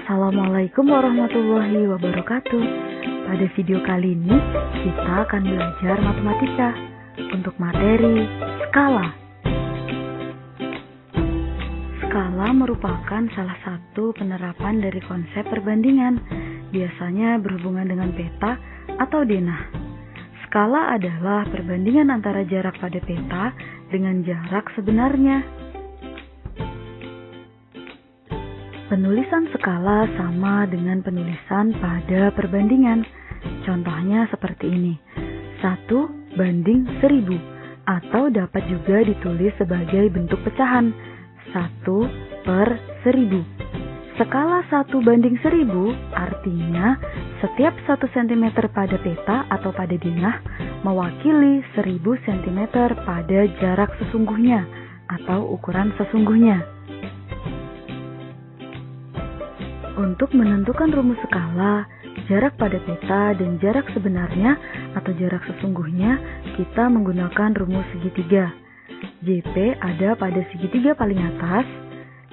Assalamualaikum warahmatullahi wabarakatuh. Pada video kali ini kita akan belajar matematika untuk materi skala. Skala merupakan salah satu penerapan dari konsep perbandingan, biasanya berhubungan dengan peta atau denah. Skala adalah perbandingan antara jarak pada peta dengan jarak sebenarnya. Penulisan skala sama dengan penulisan pada perbandingan. Contohnya seperti ini. 1/1000 atau dapat juga ditulis sebagai bentuk pecahan 1/1000. Skala 1/1000 artinya setiap 1 cm pada peta atau pada denah mewakili 1000 cm pada jarak sesungguhnya atau ukuran sesungguhnya. Untuk menentukan rumus skala, jarak pada peta dan jarak sebenarnya atau jarak sesungguhnya, kita menggunakan rumus segitiga. JP ada pada segitiga paling atas,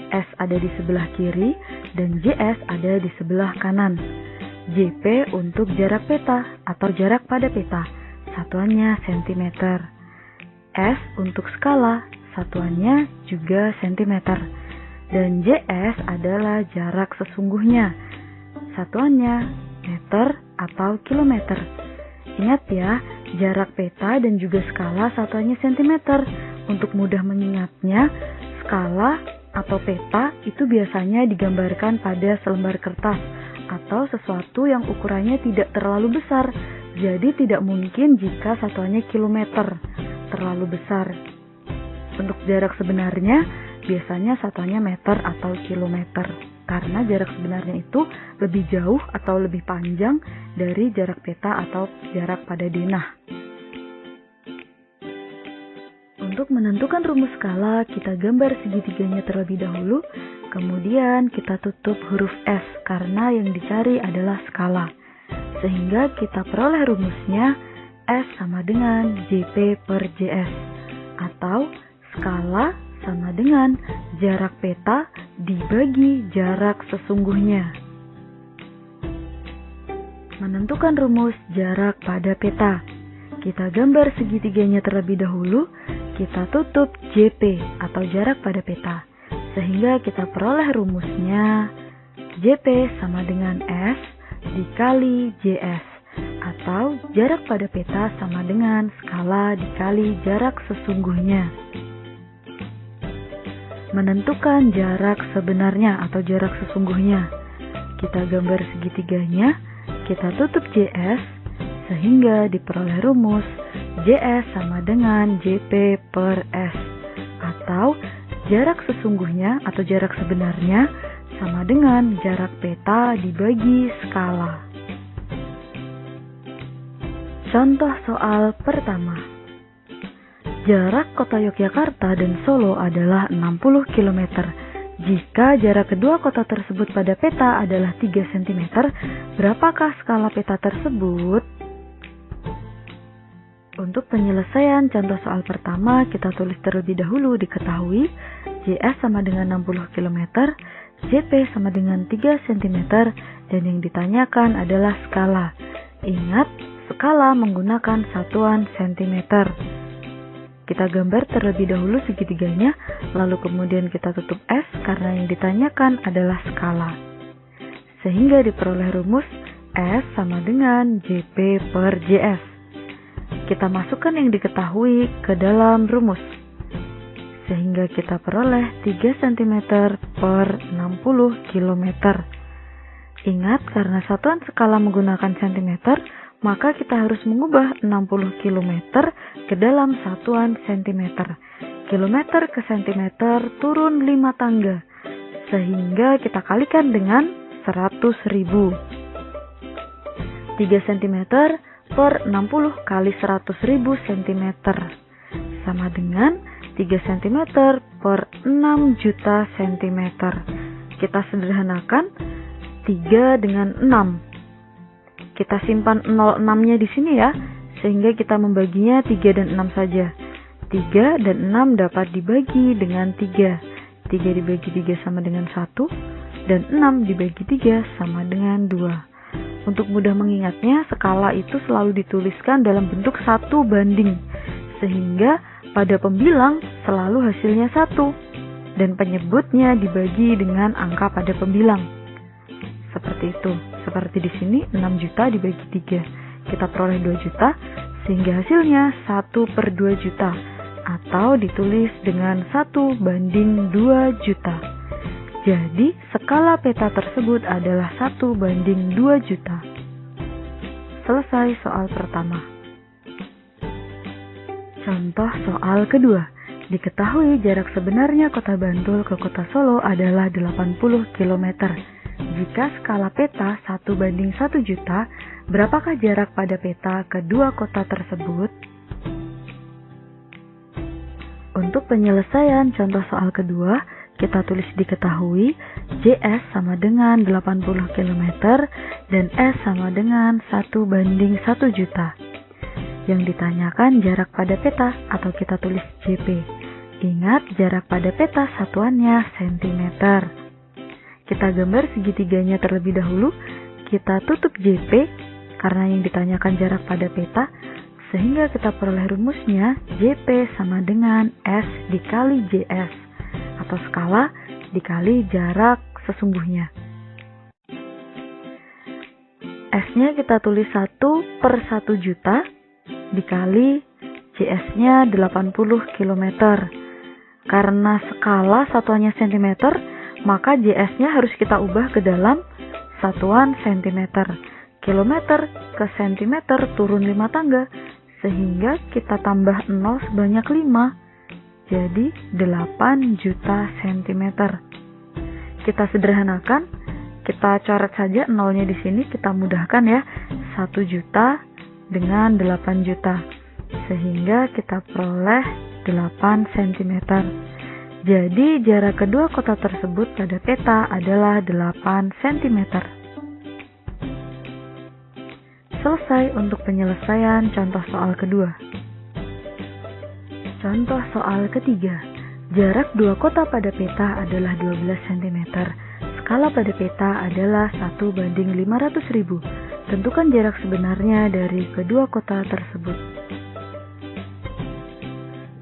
S ada di sebelah kiri, dan JS ada di sebelah kanan. JP untuk jarak peta atau jarak pada peta, satuannya cm. S untuk skala, satuannya juga cm. Dan JS adalah jarak sesungguhnya, satuannya meter atau kilometer. Ingat ya, jarak peta dan juga skala satuannya cm. Untuk mudah mengingatnya, skala atau peta itu biasanya digambarkan pada selembar kertas atau sesuatu yang ukurannya tidak terlalu besar. Jadi tidak mungkin jika satuannya kilometer, terlalu besar. Untuk jarak sebenarnya, biasanya satuannya meter atau kilometer, karena jarak sebenarnya itu lebih jauh atau lebih panjang dari jarak peta atau jarak pada denah. Untuk menentukan rumus skala, kita gambar segitiganya terlebih dahulu, kemudian kita tutup huruf S karena yang dicari adalah skala. Sehingga kita peroleh rumusnya S sama dengan JP/JS, atau skala sama dengan jarak peta dibagi jarak sesungguhnya. Menentukan rumus jarak pada peta. Kita gambar segitiganya terlebih dahulu, kita tutup JP atau jarak pada peta. Sehingga kita peroleh rumusnya JP sama dengan S dikali JS, atau jarak pada peta sama dengan skala dikali jarak sesungguhnya. Menentukan jarak sebenarnya atau jarak sesungguhnya. Kita gambar segitiganya, kita tutup JS, sehingga diperoleh rumus JS sama dengan JP/S, atau jarak sesungguhnya atau jarak sebenarnya sama dengan jarak peta dibagi skala. Contoh soal pertama. Jarak kota Yogyakarta dan Solo adalah 60 km. Jika jarak kedua kota tersebut pada peta adalah 3 cm, berapakah skala peta tersebut? Untuk penyelesaian contoh soal pertama, kita tulis terlebih dahulu diketahui JS sama dengan 60 km, JP sama dengan 3 cm, dan yang ditanyakan adalah skala. Ingat, skala menggunakan satuan cm. Kita gambar terlebih dahulu segitiganya, lalu kemudian kita tutup S karena yang ditanyakan adalah skala. Sehingga diperoleh rumus S sama dengan JP/JS. Kita masukkan yang diketahui ke dalam rumus. Sehingga kita peroleh 3 cm/60 km. Ingat, karena satuan skala menggunakan cm, maka kita harus mengubah 60 km ke dalam satuan cm. Kilometer ke cm turun 5 tangga, sehingga kita kalikan dengan 100.000. 3 cm per 60 kali 100.000 cm sama dengan 3 cm per 6 juta cm. Kita sederhanakan 3 dengan 6. Kita simpan 06-nya di sini ya, sehingga kita membaginya 3 dan 6 saja. 3 dan 6 dapat dibagi dengan 3. 3 dibagi 3 sama dengan 1. dan 6 dibagi 3 sama dengan 2. Untuk mudah mengingatnya, skala itu selalu dituliskan dalam bentuk 1 banding, sehingga pada pembilang selalu hasilnya 1, dan penyebutnya dibagi dengan angka pada pembilang. Seperti itu. Seperti di sini 6 juta dibagi 3. Kita peroleh 2 juta, sehingga hasilnya 1/2 juta, atau ditulis dengan 1 banding 2 juta. Jadi, skala peta tersebut adalah 1 banding 2 juta. Selesai soal pertama. Contoh soal kedua. Diketahui jarak sebenarnya kota Bantul ke kota Solo adalah 80 km. Jika skala peta 1 banding 1 juta, berapakah jarak pada peta kedua kota tersebut? Untuk penyelesaian contoh soal kedua, kita tulis diketahui JS sama dengan 80 km dan S sama dengan 1 banding 1 juta. Yang ditanyakan jarak pada peta atau kita tulis JP. Ingat jarak pada peta satuannya cm. Kita gambar segitiganya terlebih dahulu. Kita tutup JP karena yang ditanyakan jarak pada peta, sehingga kita peroleh rumusnya JP sama dengan S dikali JS, atau skala dikali jarak sesungguhnya. S-nya kita tulis 1/1 juta dikali JS-nya 80 km. Karena skala satuannya cm, maka JS-nya harus kita ubah ke dalam satuan cm. Kilometer ke cm turun 5 tangga, sehingga kita tambah 0 sebanyak 5. Jadi 8 juta cm. Kita sederhanakan, kita coret saja nolnya di sini, kita mudahkan ya. 1 juta dengan 8 juta. Sehingga kita peroleh 8 cm. Jadi jarak kedua kota tersebut pada peta adalah 8 cm. Selesai untuk penyelesaian contoh soal kedua. Contoh soal ketiga. Jarak dua kota pada peta adalah 12 cm. Skala pada peta adalah 1 banding 500.000. Tentukan jarak sebenarnya dari kedua kota tersebut.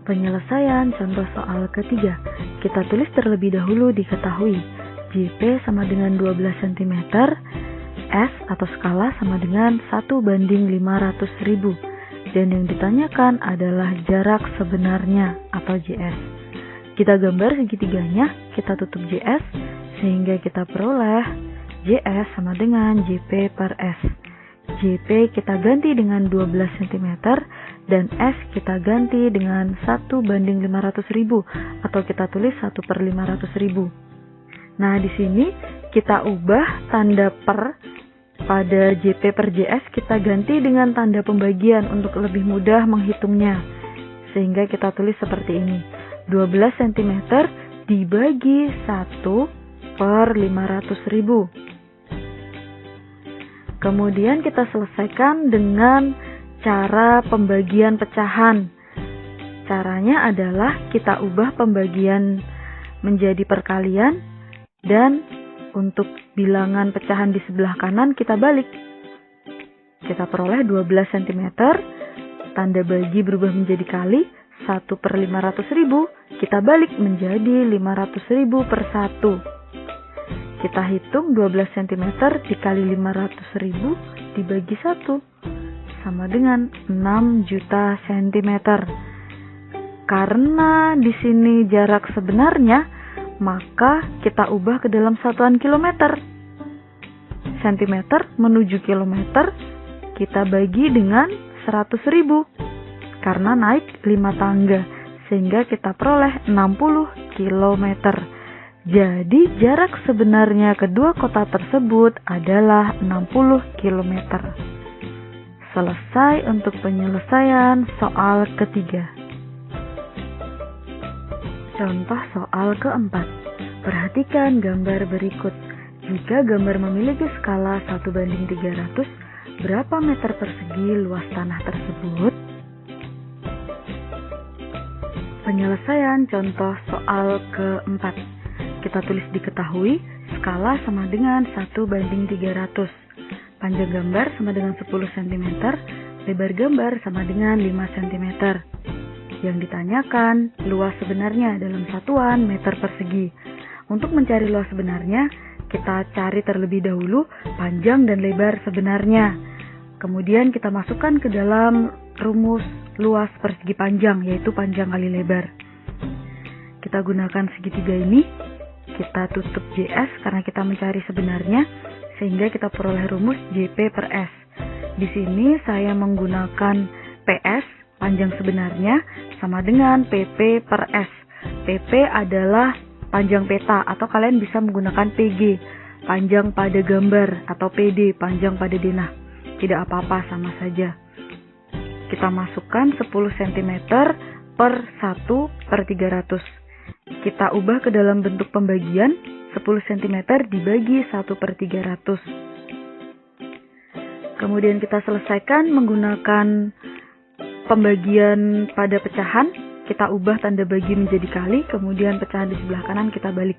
Penyelesaian contoh soal ketiga. Kita tulis terlebih dahulu diketahui JP sama dengan 12 cm, S atau skala sama dengan 1 banding 500.000. Dan yang ditanyakan adalah jarak sebenarnya atau JS. Kita gambar segitiganya, kita tutup JS, sehingga kita peroleh JS sama dengan JP per S. JP kita ganti dengan 12 cm dan S kita ganti dengan 1 banding 500.000 atau kita tulis 1/500.000. Nah, di sini kita ubah tanda per pada JP per JS, kita ganti dengan tanda pembagian untuk lebih mudah menghitungnya. Sehingga kita tulis seperti ini. 12 cm dibagi 1/500.000. Kemudian kita selesaikan dengan cara pembagian pecahan. Caranya adalah kita ubah pembagian menjadi perkalian, dan untuk bilangan pecahan di sebelah kanan kita balik. Kita peroleh 12 cm, tanda bagi berubah menjadi kali, 1/500.000, kita balik menjadi 500.000 per 1. Kita hitung 12 cm dikali 500.000 dibagi 1 sama dengan 6 juta cm. Karena di sini jarak sebenarnya, maka kita ubah ke dalam satuan kilometer. Sentimeter menuju kilometer kita bagi dengan 100.000 karena naik 5 tangga, sehingga kita peroleh 60 km. Jadi jarak sebenarnya kedua kota tersebut adalah 60 km. Selesai untuk penyelesaian soal ketiga. Contoh soal keempat. Perhatikan gambar berikut. Jika gambar memiliki skala 1/300, berapa meter persegi luas tanah tersebut? Penyelesaian contoh soal keempat. Kita tulis diketahui Skala sama dengan 1:300. Panjang gambar sama dengan 10 cm, lebar gambar sama dengan 5 cm. Yang ditanyakan, luas sebenarnya dalam satuan meter persegi. Untuk mencari luas sebenarnya, kita cari terlebih dahulu panjang dan lebar sebenarnya. Kemudian kita masukkan ke dalam rumus luas persegi panjang, yaitu panjang kali lebar. Kita gunakan segitiga ini, kita tutup JS karena kita mencari sebenarnya, sehingga kita peroleh rumus JP per S. Di sini saya menggunakan PS, panjang sebenarnya, sama dengan PP per S. PP adalah panjang peta, atau kalian bisa menggunakan PG, panjang pada gambar, atau PD, panjang pada denah. Tidak apa-apa, sama saja. Kita masukkan 10 cm per 1/300. Kita ubah ke dalam bentuk pembagian, 10 cm dibagi 1/300. Kemudian kita selesaikan menggunakan pembagian pada pecahan. Kita ubah tanda bagi menjadi kali, kemudian pecahan di sebelah kanan kita balik.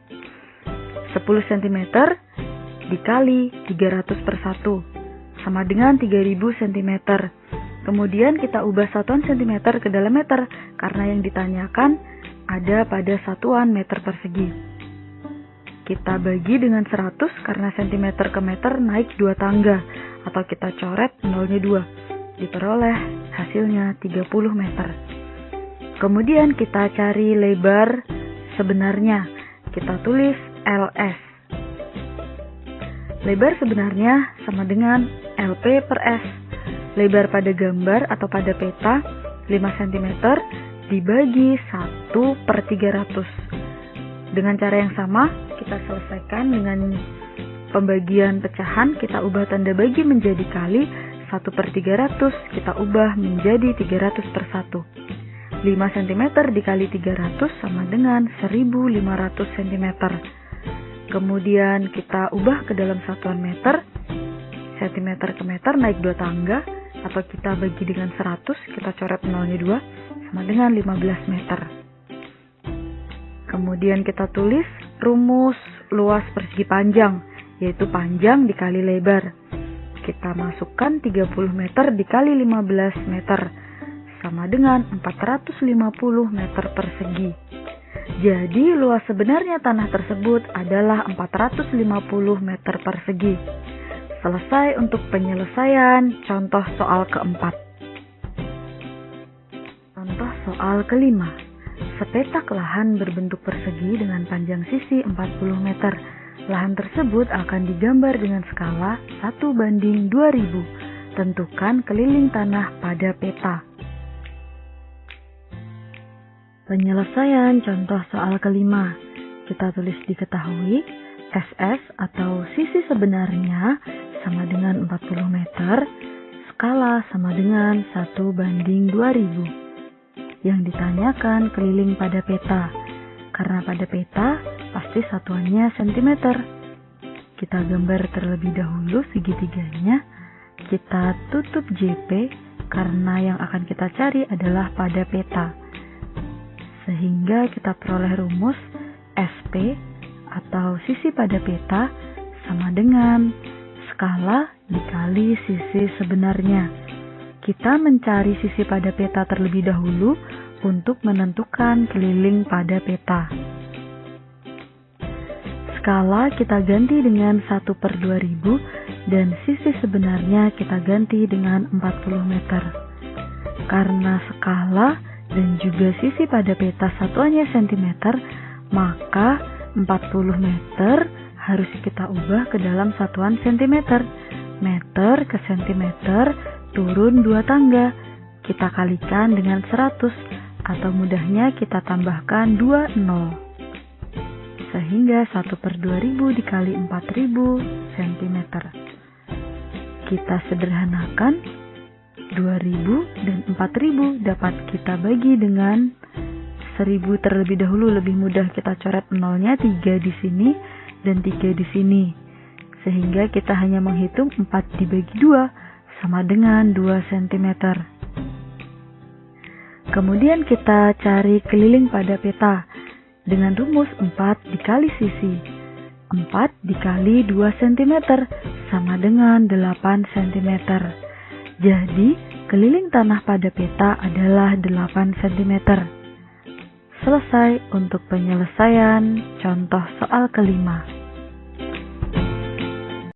10 cm dikali 300/1 sama dengan 3000 cm. Kemudian kita ubah satuan cm ke dalam meter, karena yang ditanyakan ada pada satuan meter persegi. Kita bagi dengan 100 karena cm ke meter naik 2 tangga, atau kita coret nolnya 2. Diperoleh hasilnya 30 meter. Kemudian kita cari lebar sebenarnya. Kita tulis LS. Lebar sebenarnya sama dengan LP per S. Lebar pada gambar atau pada peta 5 cm dibagi 1/300. Dengan cara yang sama, kita selesaikan dengan pembagian pecahan. Kita ubah tanda bagi menjadi kali, 1/300 kita ubah menjadi 300/1. 5 cm dikali 300 sama dengan 1500 cm. Kemudian kita ubah ke dalam satuan meter. Cm ke meter naik 2 tangga, atau kita bagi dengan 100, kita coret nolnya 2, sama dengan 15 meter. Kemudian kita tulis rumus luas persegi panjang, yaitu panjang dikali lebar. Kita masukkan 30 meter dikali 15 meter, sama dengan 450 meter persegi. Jadi luas sebenarnya tanah tersebut adalah 450 meter persegi. Selesai untuk penyelesaian contoh soal keempat. Contoh soal kelima. Sepetak lahan berbentuk persegi dengan panjang sisi 40 meter. Lahan tersebut akan digambar dengan skala 1:2000. Tentukan keliling tanah pada peta. Penyelesaian contoh soal kelima. Kita tulis diketahui SS atau sisi sebenarnya sama dengan 40 meter, skala sama dengan 1:2000. Yang ditanyakan keliling pada peta. Karena pada peta pasti satuannya cm. Kita gambar terlebih dahulu segitiganya. Kita tutup JP karena yang akan kita cari adalah pada peta. Sehingga kita peroleh rumus SP atau sisi pada peta sama dengan skala dikali sisi sebenarnya. Kita mencari sisi pada peta terlebih dahulu untuk menentukan keliling pada peta. Skala kita ganti dengan 1/2000 dan sisi sebenarnya kita ganti dengan 40 meter. Karena skala dan juga sisi pada peta satuannya cm, maka 40 meter harus kita ubah ke dalam satuan cm. Meter ke cm turun 2 tangga. Kita kalikan dengan 100, atau mudahnya kita tambahkan 2 nol. Sehingga 1/2000 dikali 4000 cm. Kita sederhanakan, 2000 dan 4000 dapat kita bagi dengan 1000 terlebih dahulu. Lebih mudah kita coret nolnya 3 di sini dan 3 di sini. Sehingga kita hanya menghitung 4 dibagi 2 sama dengan 2 cm. Kemudian kita cari keliling pada peta dengan rumus 4 dikali sisi. 4 dikali 2 cm sama dengan 8 cm. Jadi, keliling tanah pada peta adalah 8 cm. Selesai untuk penyelesaian contoh soal kelima.